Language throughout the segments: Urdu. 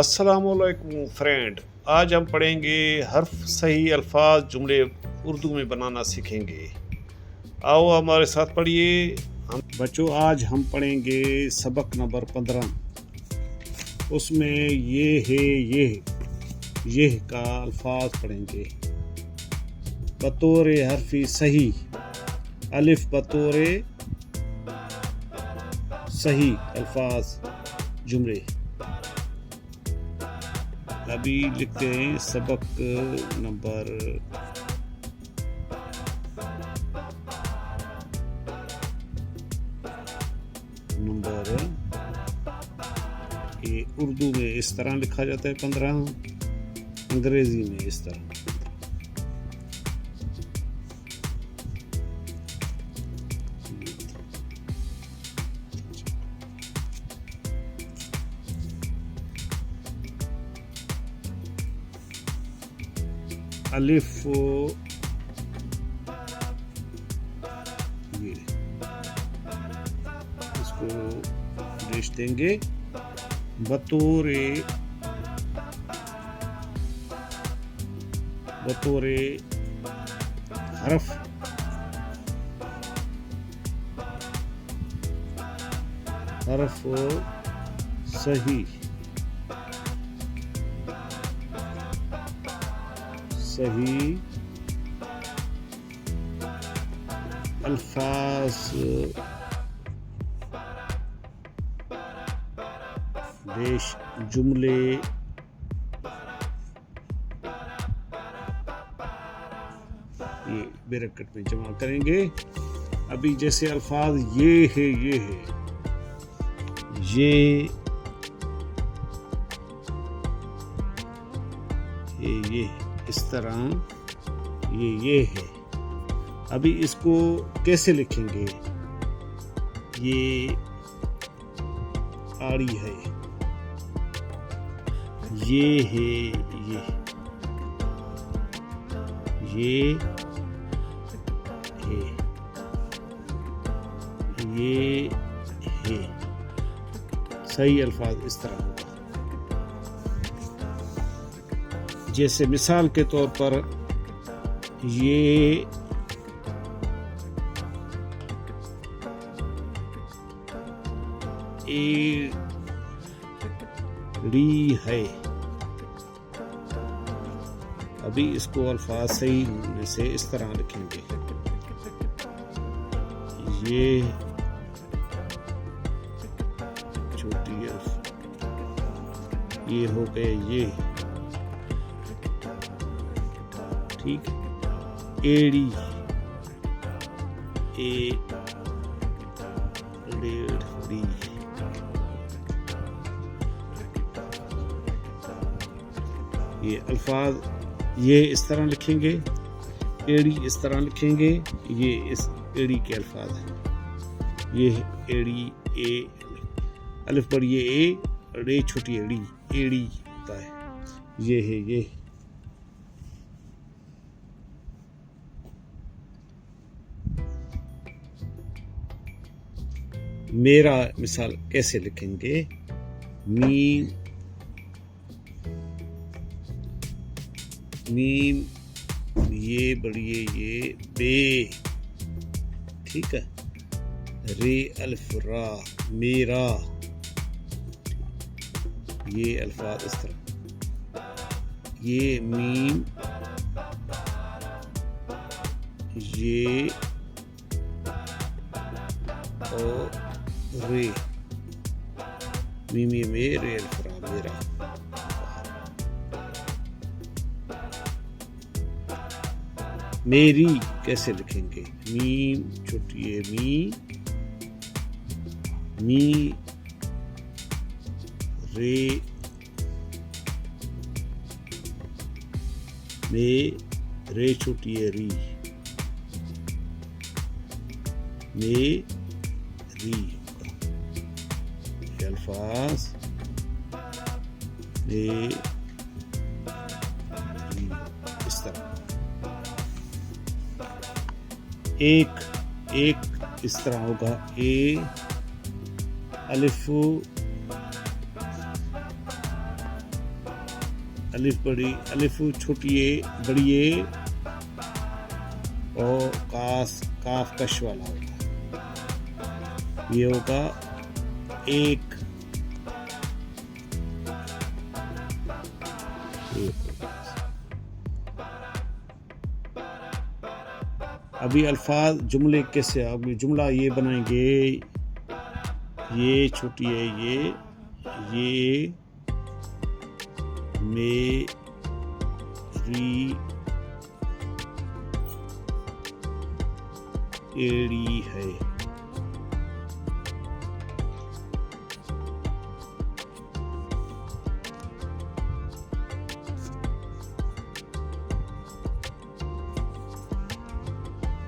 السلام علیکم فرینڈ، آج ہم پڑھیں گے حرف صحیح الفاظ جملے اردو میں بنانا سیکھیں گے۔ آؤ ہمارے ساتھ پڑھیے۔ بچوں آج ہم پڑھیں گے سبق نمبر 15۔ اس میں یہ ہے یہ کا الفاظ پڑھیں گے بطور حرف صحیح، الف بطور صحیح الفاظ جملے۔ ابھی لکھتے ہیں سبق نمبر یہ اردو میں اس طرح لکھا جاتا ہے 15، انگریزی میں اس طرح۔ الف یہ اس کو ریش دیں گے بطور حرف صحیح الفاظ ریش جملے یہ بریکٹ میں جمع کریں گے۔ ابھی جیسے الفاظ یہ ہے یہ اس طرح یہ ہے۔ ابھی اس کو کیسے لکھیں گے؟ یہ آڑی ہے، یہ ہے یہ ہے صحیح الفاظ اس طرح ہوگا۔ جیسے مثال کے طور پر یہ ایڑی ہے۔ ابھی اس کو الفاظ صحیح میں سے اس طرح لکھیں گے، یہ چھوٹی یہ ہو گئے یہ ٹھیک۔ ایڑی یہ الفاظ یہ اس طرح لکھیں گے، ایڑی اس طرح لکھیں گے، یہ اس ایڑی کے الفاظ ہیں۔ یہ ایڑی الف پر یہ رے چھوٹی ایڑی ہوتا ہے، یہ ہے یہ۔ میرا مثال کیسے لکھیں گے؟ میم یہ بڑی ہے یہ بے ٹھیک ہے، رے الف را میرا، یہ الفاظ اس طرح۔ یہ میم یہ اور رے، میم یہ رے الف را میرا۔ میری کیسے لکھیں گے؟ میم چھوٹی ہے می رے رے چھوٹی ہے ری میری الفاظ اس طرح۔ ایک اس طرح ہوگا، الف الف چھوٹی اے بڑی اے اور کاف کش والا ہوگا، یہ ہوگا ایک، ابھی الفاظ جملے کیسے، ابھی جملہ یہ بنائیں گے، یہ چھوٹی ہے، یہ میری ایڑی ہے،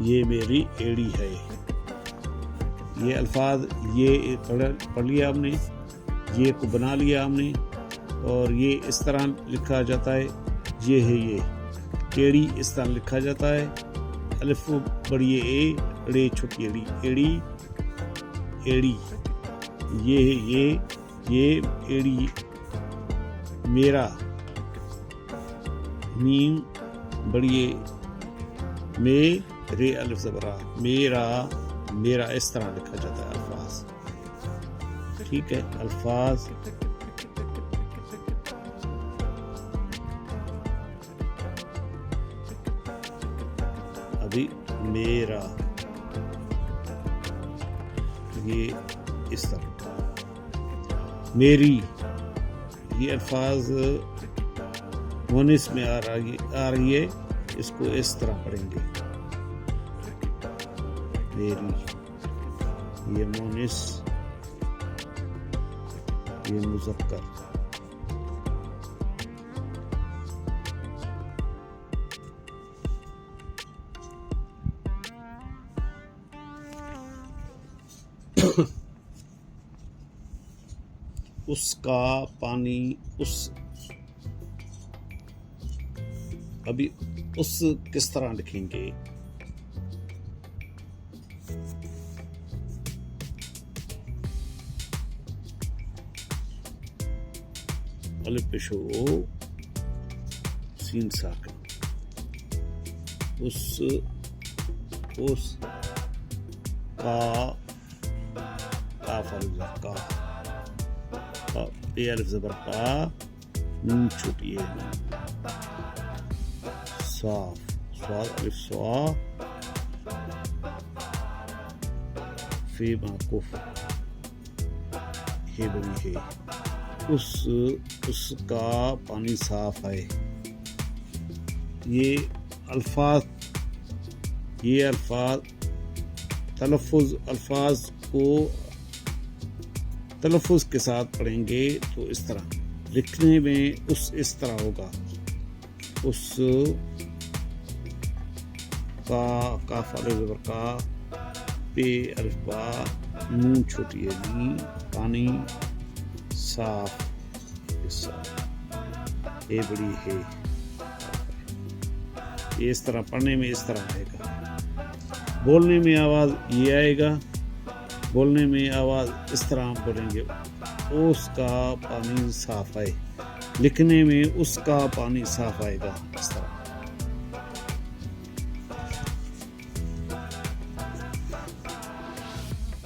یہ میری ایڑی ہے۔ یہ الفاظ یہ پڑھ لیا ہم نے، یہ کو بنا لیا ہم نے، اور یہ اس طرح لکھا جاتا ہے، یہ ہے یہ ایڑی، اس طرح لکھا جاتا ہے، الف بڑی اے اڑے چھوٹی ایڑی، ایڑی ایڑی، یہ ہے یہ ایڑی میرا، میم بڑی اے میرے الف زبرا میرا، اس طرح لکھا جاتا ہے الفاظ، ٹھیک ہے۔ الفاظ ابھی میرا، یہ اس طرح، میری، یہ الفاظ مونس میں آ رہی ہے، اس کو اس طرح پڑھیں گے، میری، یہ مونس، یہ مذکر، اس کا پانی، اس، ابھی اس کس طرح لکھیں گے، الف پیش ہو سین ساکن، اس کا، کاف الف کا، پے الف زبر کا، نون چھوٹی ہے، صاف، صاد الف صا، فی معکوف، ہے بنی ہے، اس کا پانی صاف ہے۔ یہ الفاظ تلفظ، الفاظ کو تلفظ کے ساتھ پڑھیں گے تو اس طرح، لکھنے میں اس طرح ہوگا، اس کا، کاف الف زبر کا، پے الف با، نون چھوٹی ہے نی، پانی صاف، اے بڑی ہے، یہ اس طرح پڑھنے میں اس طرح آئے گا، بولنے میں آواز یہ آئے گا، بولنے میں آواز اس طرح بولیں گے، اس کا پانی صاف ہے، لکھنے میں اس کا پانی صاف آئے گا، اس طرح۔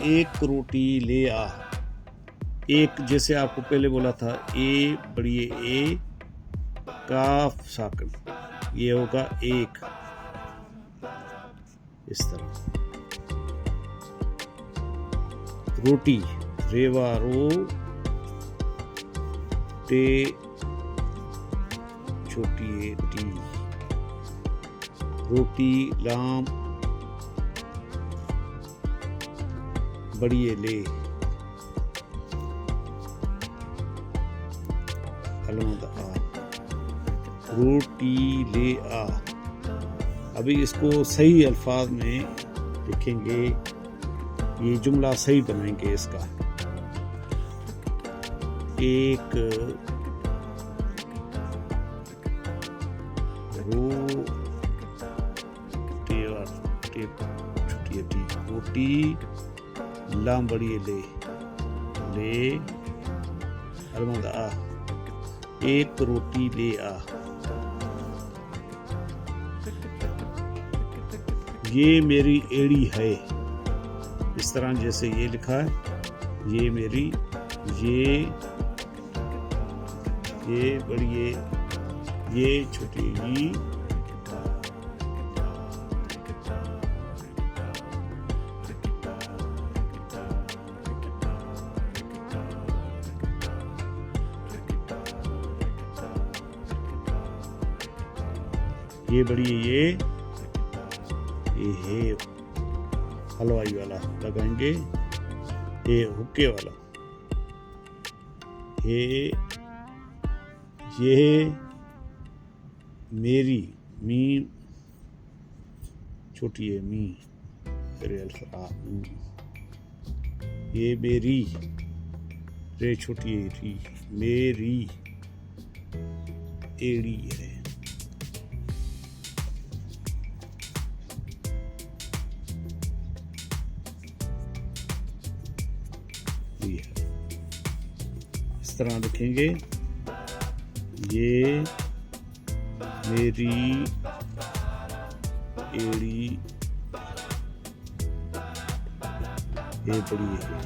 ایک روٹی لے آ، ایک جیسے آپ کو پہلے بولا تھا، اے بڑی اے، کاف ساکن، یہ ہوگا ایک، اس طرح۔ روٹی، ریوا رو، ٹے چھوٹی اے ٹی، روٹی، لام بڑی اے لے، علامت آ، روٹی لے آ۔ ابھی اس کو صحیح الفاظ میں لکھیں گے، یہ جملہ صحیح بنائیں گے اس کا، ایک روٹی، لام بڑی لے، لے علامت آ، ایک روٹی لے آ. یہ میری ایڑی ہے. اس طرح جیسے یہ لکھا ہے، یہ میری، یہ بڑی، یہ چھوٹی ای، یہ بڑی ہے، یہ ہے حلوائی والا لگائیں گے، یہ حکے والا، یہ میری، میم چھوٹی ہے، می رے الفا، یہ میری، رے چھوٹی ہے، ری، میری ایڑی ہے. اس طرح لکھیں گے، یہ میری ایڑی، یہ بڑی ہے،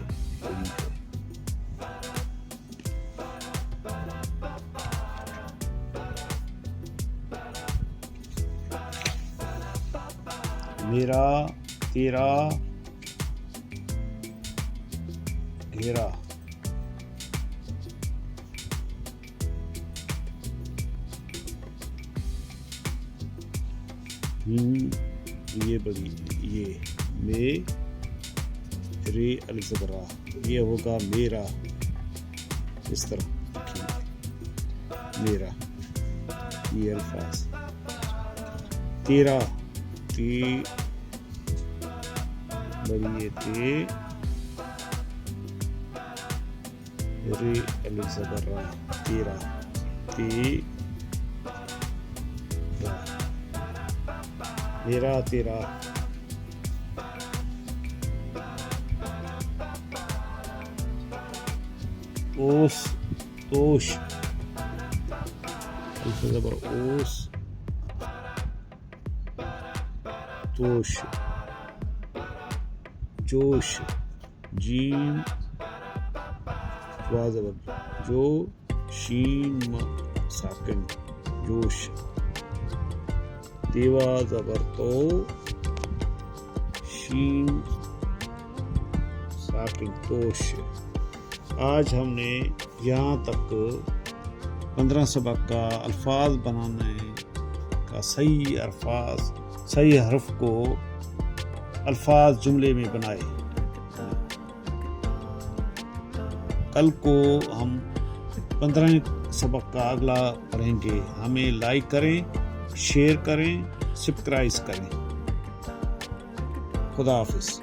میرا تیرا گھیرا، یہ بڑی، یہ میرے الزبرا، یہ ہوگا میرا. اس طرح میرا، یہ الفاظ. تیرا، تی بڑی، تے رے الزبرا، تیرا، تے میرا تیرا. اوس، توش، زبر اوس، توش، جوش، جیم وا زبر جو، شین ساکن، جوش. دیوا زبر تو، شین ساکن، توش. آج ہم نے یہاں تک 15 سبق کا الفاظ بنانے کا صحیح حرف کو الفاظ جملے میں بنائے. کل کو ہم 15 سبق کا اگلا پڑھیں گے. ہمیں لائک کریں، شیئر کریں، سبسکرائب کریں. خدا حافظ.